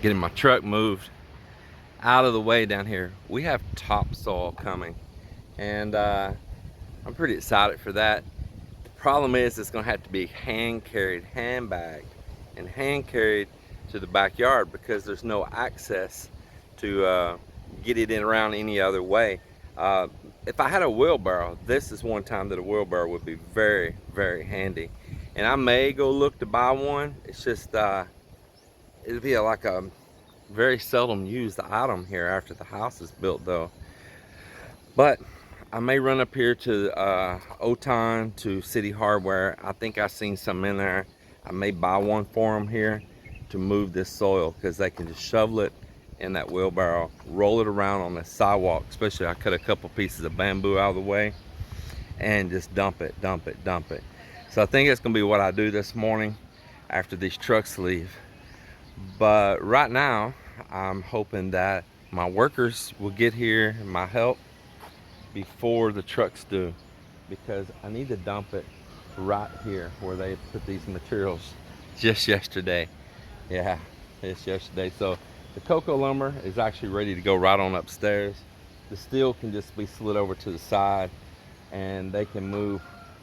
getting my truck moved out of the way down here. We have topsoil coming, and I'm pretty excited for that. The problem is it's gonna have to be hand carried, hand bagged, and hand carried to the backyard because there's no access to get it in around any other way. If I had a wheelbarrow, this is one time that a wheelbarrow would be very, very handy. And I may go look to buy one. It's just, it'll be like a very seldom used item here after the house is built though. But I may run up here to Oton, to City Hardware. I think I've seen some in there. I may buy one for them here to move this soil, because they can just shovel it in that wheelbarrow, roll it around on the sidewalk. Especially I cut a couple pieces of bamboo out of the way and just dump it. So I think it's gonna be what I do this morning after these trucks leave. But right now I'm hoping that my workers will get here and my help before the trucks do, because I need to dump it right here where they put these materials just yesterday. Yeah, it's yesterday. So the cocoa lumber is actually ready to go right on upstairs. The steel can just be slid over to the side, and they can move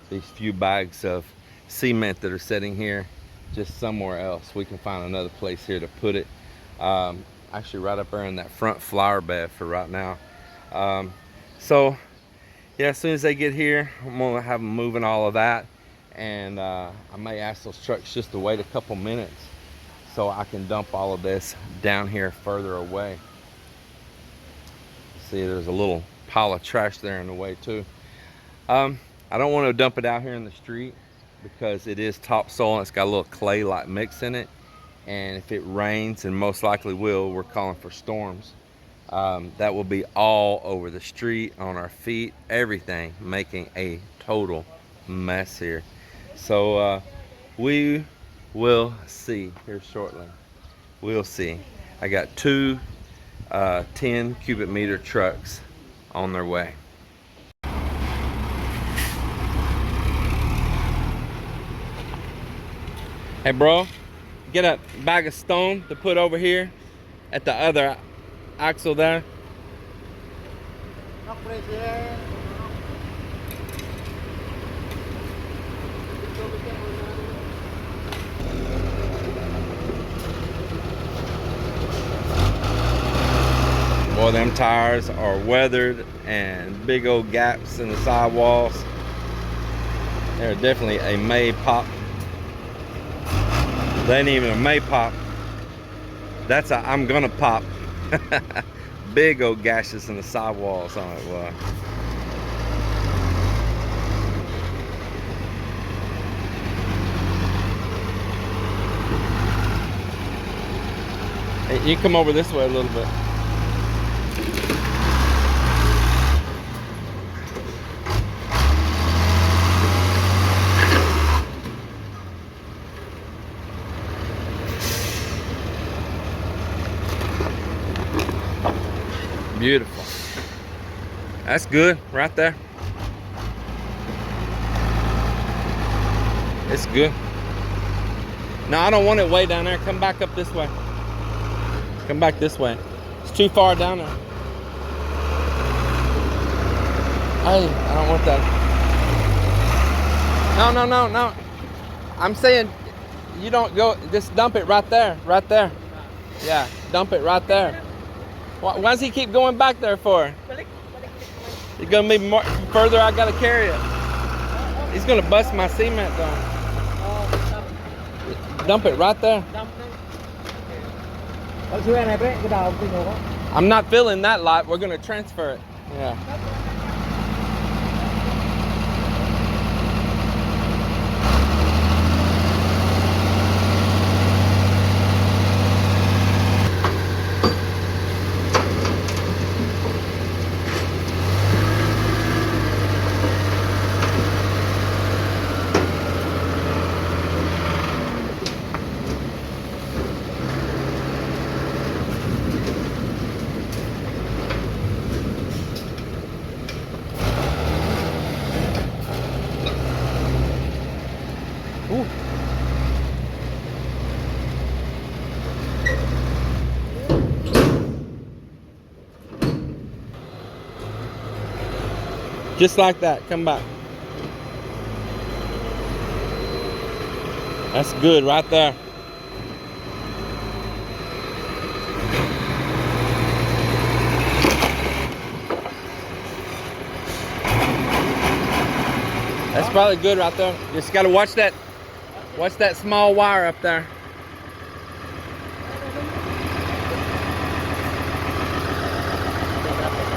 these few bags of cement that are sitting here just somewhere else. We can find another place here to put it. Actually right up there in that front flower bed for right now. So yeah, as soon as they get here, I'm gonna have them moving all of that, and I may ask those trucks just to wait a couple minutes so I can dump all of this down here further away. See, there's a little pile of trash there in the way too. I don't want to dump it out here in the street because it is topsoil and it's got a little clay-like mix in it, and if it rains, and most likely will, we're calling for storms, that will be all over the street, on our feet, everything, making a total mess here. So we will see here shortly. We'll see. I got two 10 cubic meter trucks on their way. Hey bro, get a bag of stone to put over here at the other axle there. Boy, them tires are weathered and big old gaps in the sidewalls. They're definitely a May pop. They ain't even a May pop. That's a I'm gonna pop. Big old gashes in the sidewalls on it. Well, hey, you come over this way a little bit. Beautiful. That's good right there. It's good. No, I don't want it way down there. Come back up this way. Come back this way. It's too far down there. Hey, I don't want that. No. I'm saying you don't go, just dump it right there. Right there. Yeah, dump it right there. Why does he keep going back there for? It's gonna be more further. I gotta carry it. He's gonna bust my cement down. Dump it right there. I'm not filling that lot. We're gonna transfer it. Yeah. Just like that. Come back. That's good right there. That's probably good right there. Just gotta watch that small wire up there.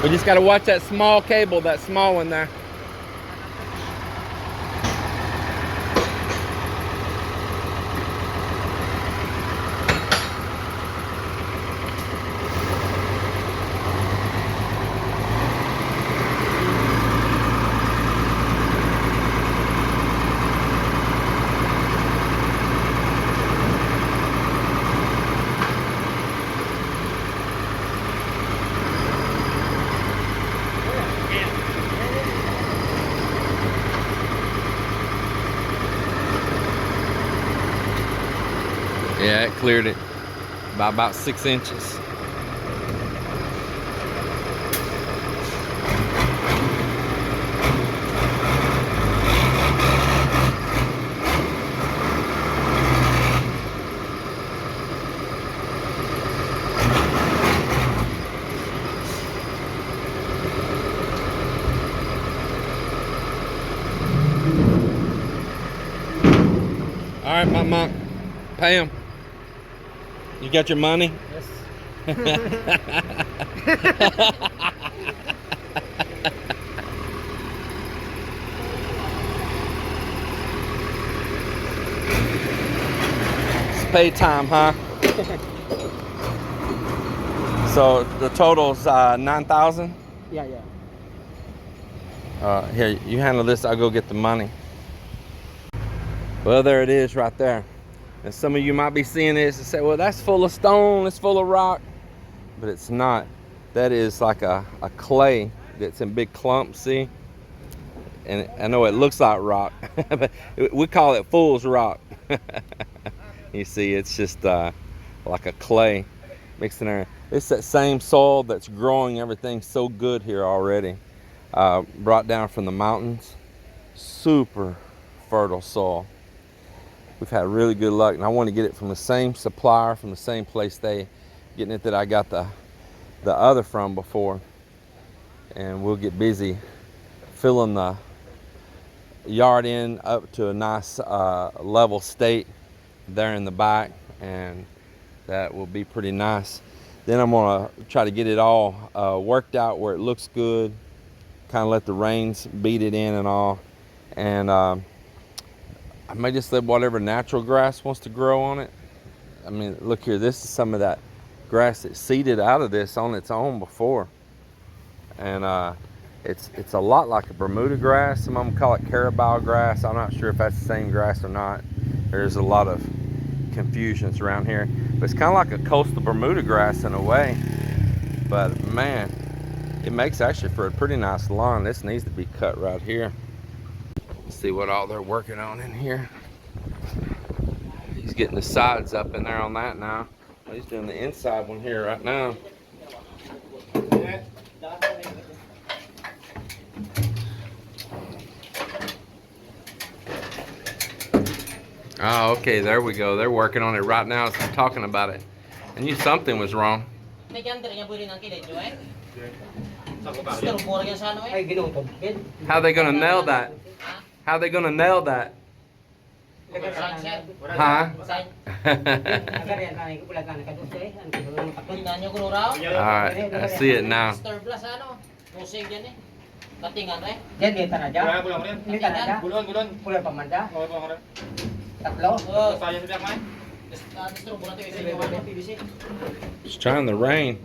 We just gotta watch that small cable, that small one there. Yeah, it cleared it by about 6 inches. All right, Mama, pay him. You got your money? Yes. It's pay time, huh? So the total's 9,000? Yeah, yeah. Here, you handle this, I'll go get the money. Well, there it is right there. And some of you might be seeing this and say, well, that's full of stone, it's full of rock. But it's not. That is like a clay that's in big clumps, see? And I know it looks like rock, but we call it fool's rock. You see, it's just like a clay mixed in there. It's that same soil that's growing everything so good here already. Brought down from the mountains. Super fertile soil. We've had really good luck, and I want to get it from the same supplier, from the same place getting it that I got the other from before. And we'll get busy filling the yard in up to a nice level state there in the back, and that will be pretty nice. Then I'm gonna try to get it all worked out where it looks good, kind of let the rains beat it in and all, and I may just let whatever natural grass wants to grow on it. I mean, look here, this is some of that grass that seeded out of this on its own before. And it's a lot like a Bermuda grass. Some of them call it carabao grass. I'm not sure if that's the same grass or not. There's a lot of confusions around here. But it's kind of like a coastal Bermuda grass in a way. But man, it makes actually for a pretty nice lawn. This needs to be cut right here. See what all they're working on in here. He's getting the sides up in there on that now. He's doing the inside one here right now. Oh, okay, there we go. They're working on it right now as I'm talking about it. I knew something was wrong. How are they gonna nail that? How are they gonna nail that? Huh? Alright, I see it now. It's trying to rain.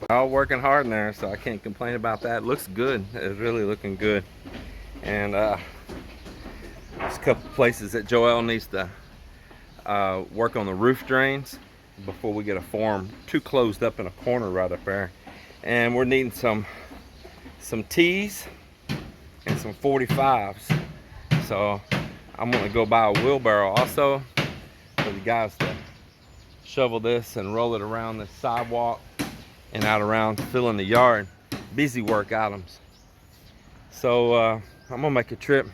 All working hard in there, so I can't complain about that. Looks good. It's really looking good. And there's a couple places that Joel needs to work on the roof drains before we get a form too closed up in a corner right up there. And we're needing some T's and some 45s. So I'm gonna go buy a wheelbarrow also for the guys to shovel this and roll it around the sidewalk and out around filling the yard, busy work items. So I'm gonna make a trip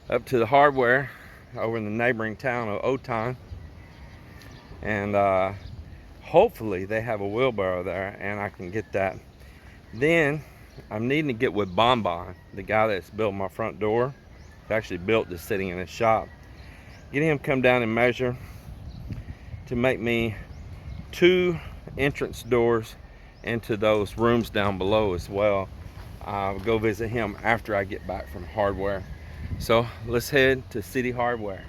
up to the hardware over in the neighboring town of Oton, and hopefully they have a wheelbarrow there and I can get that. Then I'm needing to get with Bonbon, the guy that's built my front door. He actually built this sitting in his shop. Get him come down and measure to make me 2 entrance doors into those rooms down below as well. I'll go visit him after I get back from hardware. So let's head to City Hardware.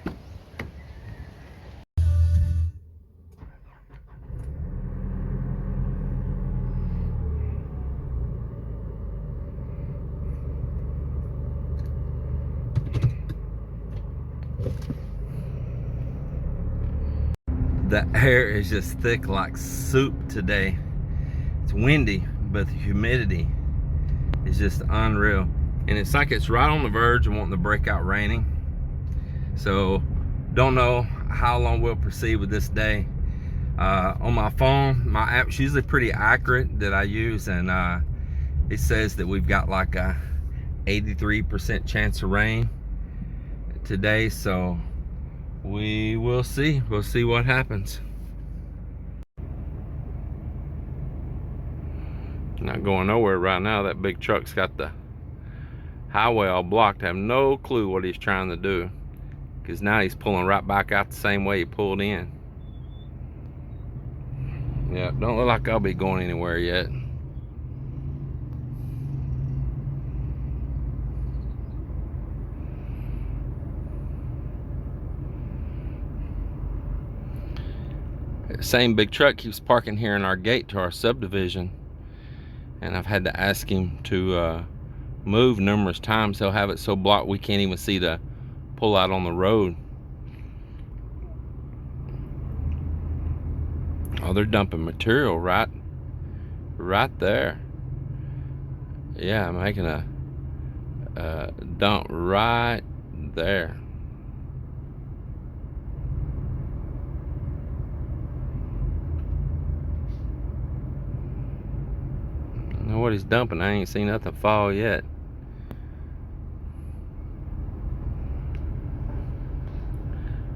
The air is just thick like soup today. It's windy, but the humidity is just unreal. And it's like it's right on the verge of wanting to break out raining. So don't know how long we'll proceed with this day. On my phone, my app's usually pretty accurate that I use, and it says that we've got like a 83% chance of rain today. So we will see. We'll see what happens. Not going nowhere right now. That big truck's got the highway all blocked. I have no clue what he's trying to do, because now he's pulling right back out the same way he pulled in. Yeah, don't look like I'll be going anywhere yet. Same big truck keeps parking here in our gate to our subdivision, and I've had to ask him to move numerous times. He'll have it so blocked we can't even see the pull out on the road. Oh, they're dumping material right there. Yeah, I'm making a dump right there. I know what he's dumping. I ain't seen nothing fall yet.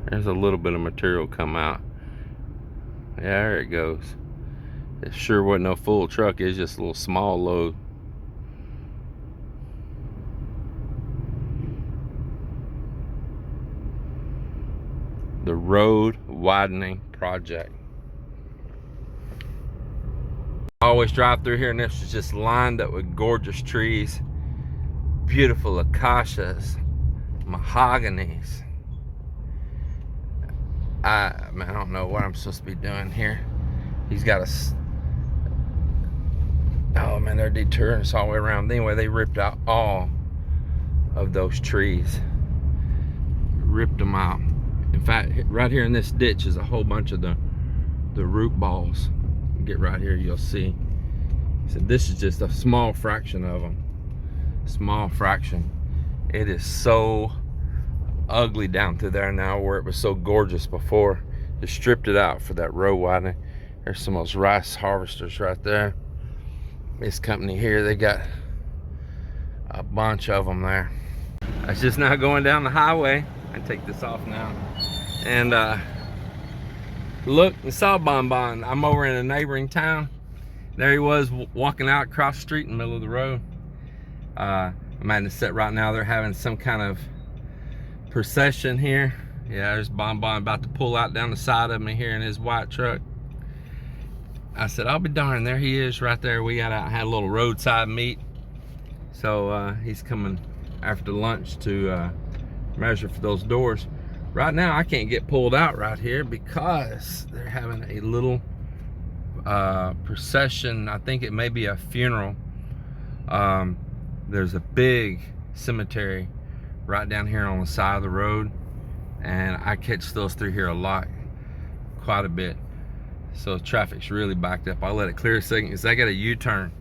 There's a little bit of material come out. Yeah, there it goes. It sure wasn't no full truck. It's just a little small load. The road widening project. I always drive through here, and this is just lined up with gorgeous trees. Beautiful acacias, mahoganies. I don't know what I'm supposed to be doing here. He's got a... Oh man, they're detouring us all the way around. Anyway, they ripped out all of those trees. Ripped them out. In fact, right here in this ditch is a whole bunch of the root balls. Get right here, you'll see. So this is just a small fraction of them. Small fraction. It is so ugly down through there now, where it was so gorgeous before. Just stripped it out for that road widening. There's some of those rice harvesters right there. This company here, they got a bunch of them there. I was just now going down the highway. I take this off now, and look and saw Bonbon. I'm over in a neighboring town. There he was walking out across the street in the middle of the road. I'm at the set right now. They're having some kind of procession here. Yeah, there's Bonbon about to pull out down the side of me here in his white truck. I said, I'll be darned, there he is right there. We got out, had a little roadside meet. So he's coming after lunch to measure for those doors. Right now I can't get pulled out right here because they're having a little procession. I think it may be a funeral. There's a big cemetery right down here on the side of the road, and I catch those through here a lot, quite a bit. So traffic's really backed up. I'll let it clear a second because I got a U-turn.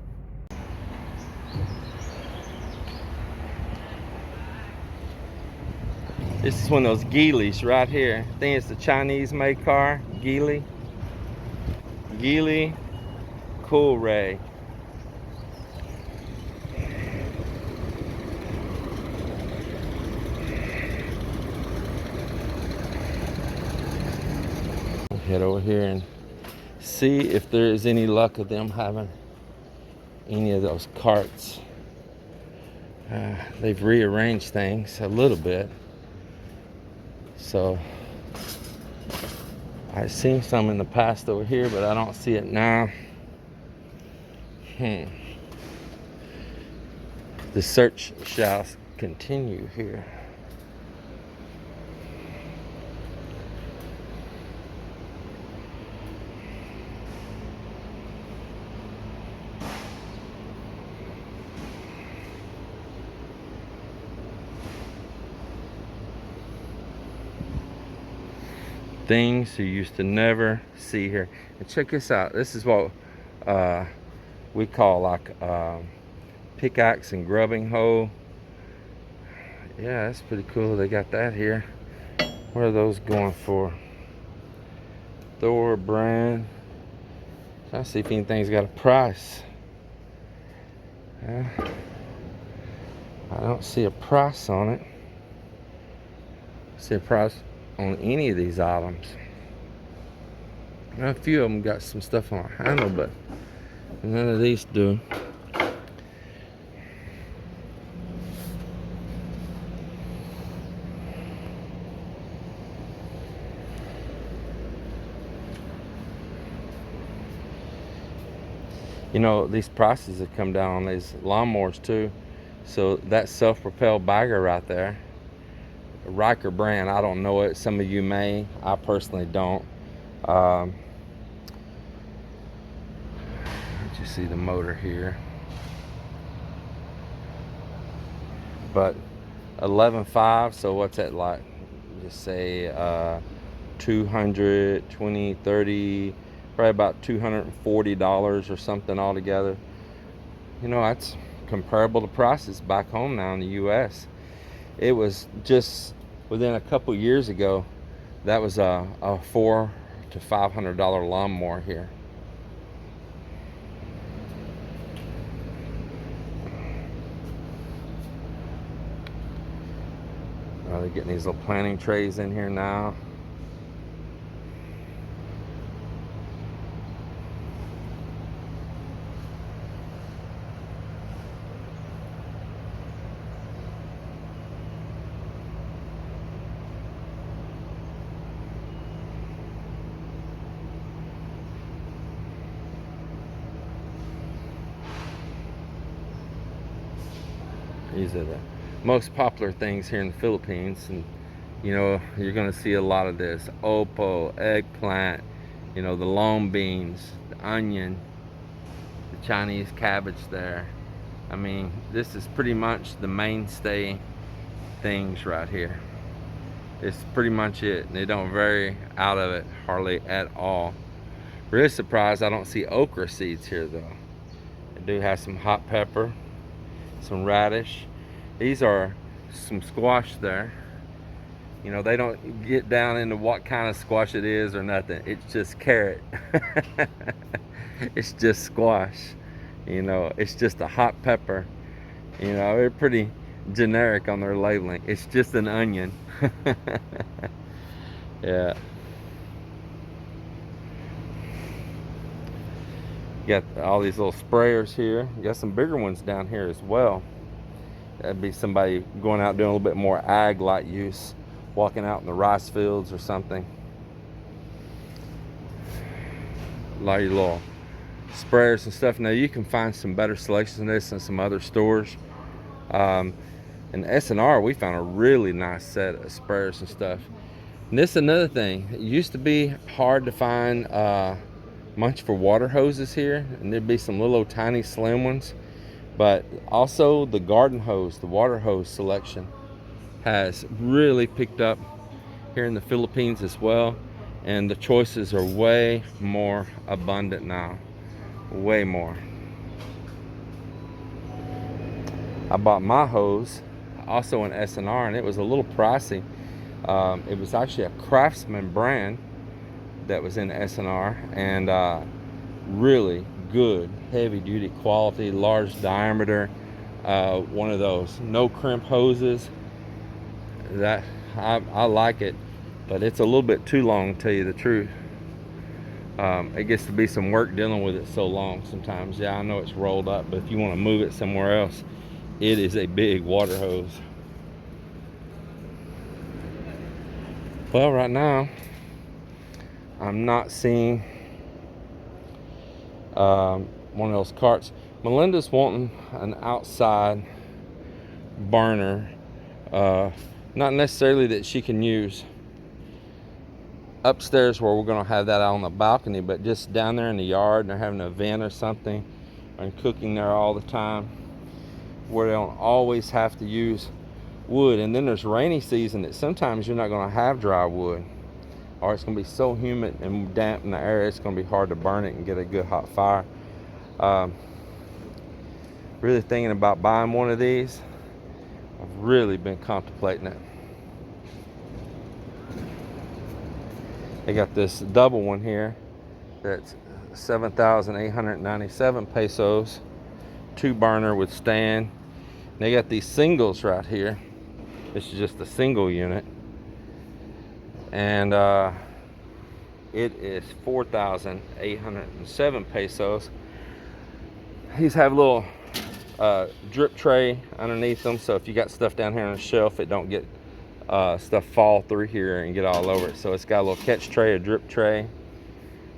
This is one of those Geelys right here. I think it's the Chinese made car, Geely. Geely cool, Ray. Head over here and see if there is any luck of them having any of those carts. They've rearranged things a little bit, so I've seen some in the past over here, but I don't see it now. The search shall continue here. Things you used to never see here. And check this out. This is what we call like pickaxe and grubbing hoe. Yeah, that's pretty cool. They got that here. What are those going for? Thor brand. Trying to see if anything's got a price. I don't see a price on it. See a price on any of these items. A few of them got some stuff on a handle, but none of these do. You know, these prices have come down on these lawnmowers too. So that self-propelled bagger right there, Riker brand, I don't know it. Some of you may. I personally don't. You see the motor here, but 11.5. So what's that like? Just say 220, 30, probably about $240 or something altogether. You know, that's comparable to prices back home now in the U.S. It was just within a couple years ago, that was a $400 to $500 lawnmower here. They're getting these little planting trays in here now. These are the most popular things here in the Philippines, and you know, you're going to see a lot of this oppo, eggplant, you know, the long beans, the onion, the Chinese cabbage there. I mean, this is pretty much the mainstay things right here. It's pretty much it, and they don't vary out of it hardly at all. Really surprised I don't see okra seeds here though. I do have some hot pepper, some radish. These are some squash there. You know, they don't get down into what kind of squash it is or nothing. It's just carrot. It's just squash. You know, it's just a hot pepper. You know, they're pretty generic on their labeling. It's just an onion. Yeah. You got all these little sprayers here. You got some bigger ones down here as well. That'd be somebody going out doing a little bit more ag-like use, walking out in the rice fields or something. A lot of your little sprayers and stuff. Now you can find some better selections than this in some other stores. In S&R, we found a really nice set of sprayers and stuff. And this is another thing. It used to be hard to find much for water hoses here, and there'd be some little tiny slim ones. But also the garden hose, the water hose selection has really picked up here in the Philippines as well. And the choices are way more abundant now, way more. I bought my hose also in S&R, and it was a little pricey. It was actually a Craftsman brand that was in S&R, and really good heavy duty quality, large diameter, one of those no crimp hoses. That I like it, but it's a little bit too long, to tell you the truth. It gets to be some work dealing with it so long sometimes. Yeah, I know it's rolled up, but if you want to move it somewhere else, it is a big water hose. Well, right now I'm not seeing one of those carts. Melinda's wanting an outside burner, not necessarily that she can use upstairs where we're going to have that out on the balcony, but just down there in the yard and they're having an event or something and cooking there all the time, where they don't always have to use wood. And then there's rainy season that sometimes you're not going to have dry wood, or it's going to be so humid and damp in the area it's going to be hard to burn it and get a good hot fire. Really thinking about buying one of these. I've really been contemplating it. They got this double one here that's 7,897 pesos, 2 burner with stand. They got these singles right here. This is just a single unit, and it is 4,807 pesos. These have a little drip tray underneath them, so if you got stuff down here on the shelf, it don't get stuff fall through here and get all over it. So it's got a little catch tray, a drip tray,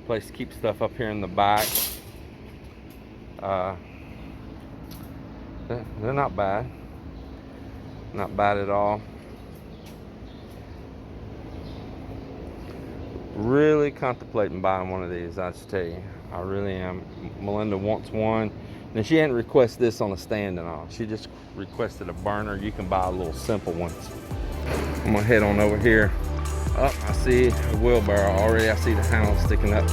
place to keep stuff up here in the back. They're not bad. Not bad at all. Really contemplating buying one of these, I just tell you. I really am. Melinda wants one. And she hadn't requested this on a stand and all. She just requested a burner. You can buy little simple ones. I'm gonna head on over here. Oh, I see a wheelbarrow already. I see the handle sticking up.